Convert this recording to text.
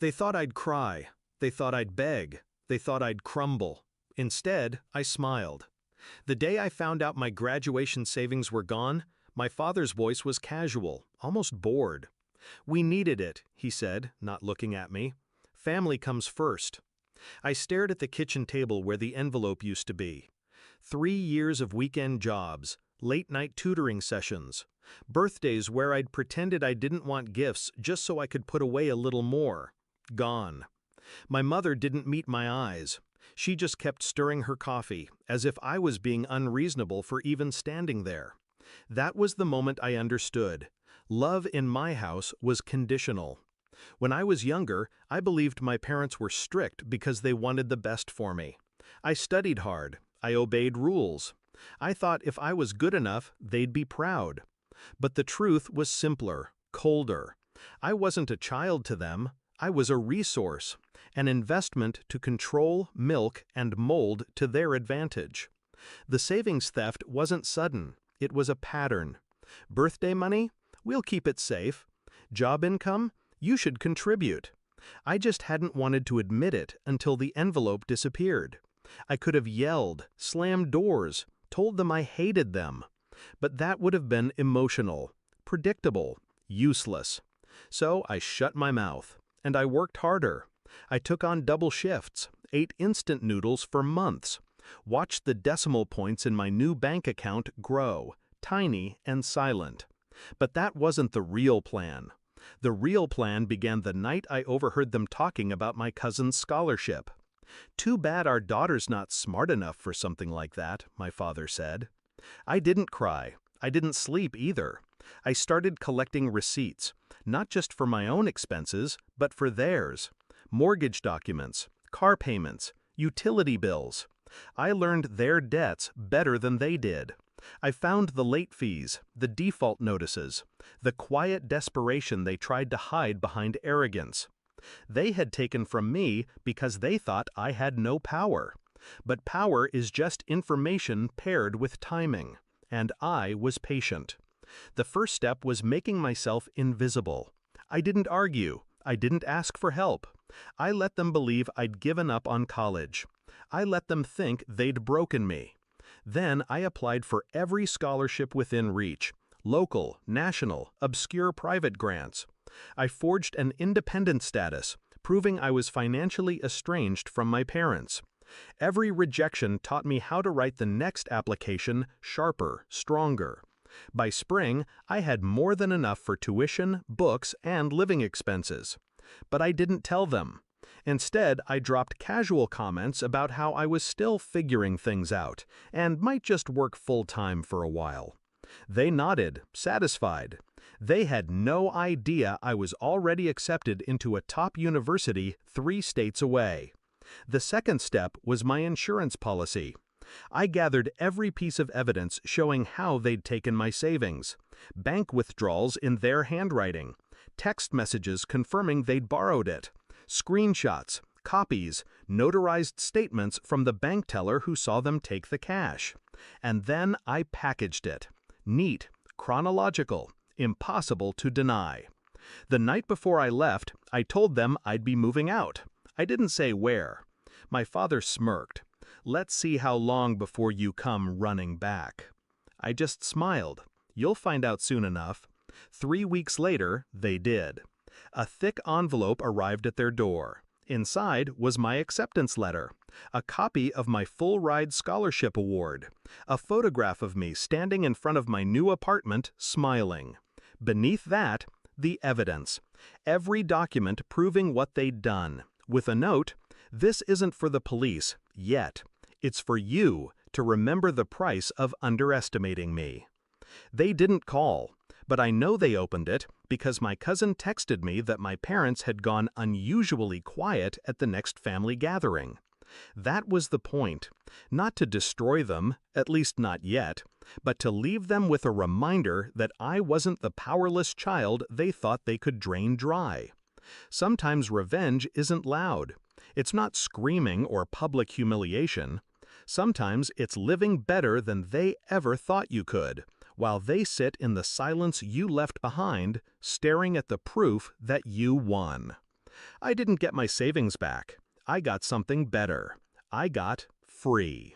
They thought I'd cry. They thought I'd beg. They thought I'd crumble. Instead, I smiled. The day I found out my graduation savings were gone, my father's voice was casual, almost bored. "We needed it," he said, not looking at me. "Family comes first." I stared at the kitchen table where the envelope used to be. 3 years of weekend jobs, late-night tutoring sessions, birthdays where I'd pretended I didn't want gifts just so I could put away a little more. Gone. My mother didn't meet my eyes. She just kept stirring her coffee, as if I was being unreasonable for even standing there. That was the moment I understood. Love in my house was conditional. When I was younger, I believed my parents were strict because they wanted the best for me. I studied hard. I obeyed rules. I thought if I was good enough, they'd be proud. But the truth was simpler, colder. I wasn't a child to them. I was a resource, an investment to control, milk, and mold to their advantage. The savings theft wasn't sudden. It was a pattern. Birthday money? We'll keep it safe. Job income? You should contribute. I just hadn't wanted to admit it until the envelope disappeared. I could have yelled, slammed doors, told them I hated them. But that would have been emotional, predictable, useless. So I shut my mouth, and I worked harder. I took on double shifts, ate instant noodles for months, watched the decimal points in my new bank account grow, tiny and silent. But that wasn't the real plan. The real plan began the night I overheard them talking about my cousin's scholarship. "Too bad our daughter's not smart enough for something like that," my father said. I didn't cry. I didn't sleep either. I started collecting receipts, not just for my own expenses, but for theirs. Mortgage documents, car payments, utility bills. I learned their debts better than they did. I found the late fees, the default notices, the quiet desperation they tried to hide behind arrogance. They had taken from me because they thought I had no power. But power is just information paired with timing, and I was patient. The first step was making myself invisible. I didn't argue. I didn't ask for help. I let them believe I'd given up on college. I let them think they'd broken me. Then I applied for every scholarship within reach, local, national, obscure private grants. I forged an independent status, proving I was financially estranged from my parents. Every rejection taught me how to write the next application sharper, stronger. By spring, I had more than enough for tuition, books, and living expenses. But I didn't tell them. Instead, I dropped casual comments about how I was still figuring things out and might just work full-time for a while. They nodded, satisfied. They had no idea I was already accepted into a top university 3 states away. The second step was my insurance policy. I gathered every piece of evidence showing how they'd taken my savings. Bank withdrawals in their handwriting. Text messages confirming they'd borrowed it. Screenshots, copies, notarized statements from the bank teller who saw them take the cash. And then I packaged it. Neat, chronological, impossible to deny. The night before I left, I told them I'd be moving out. I didn't say where. My father smirked. "Let's see how long before you come running back." I just smiled. "You'll find out soon enough." 3 weeks later, they did. A thick envelope arrived at their door. Inside was my acceptance letter, a copy of my full-ride scholarship award, a photograph of me standing in front of my new apartment, smiling. Beneath that, the evidence, every document proving what they'd done, with a note, "This isn't for the police, yet. It's for you to remember the price of underestimating me." They didn't call, but I know they opened it because my cousin texted me that my parents had gone unusually quiet at the next family gathering. That was the point, not to destroy them, at least not yet, but to leave them with a reminder that I wasn't the powerless child they thought they could drain dry. Sometimes revenge isn't loud. It's not screaming or public humiliation. Sometimes it's living better than they ever thought you could, while they sit in the silence you left behind, staring at the proof that you won. I didn't get my savings back. I got something better. I got free.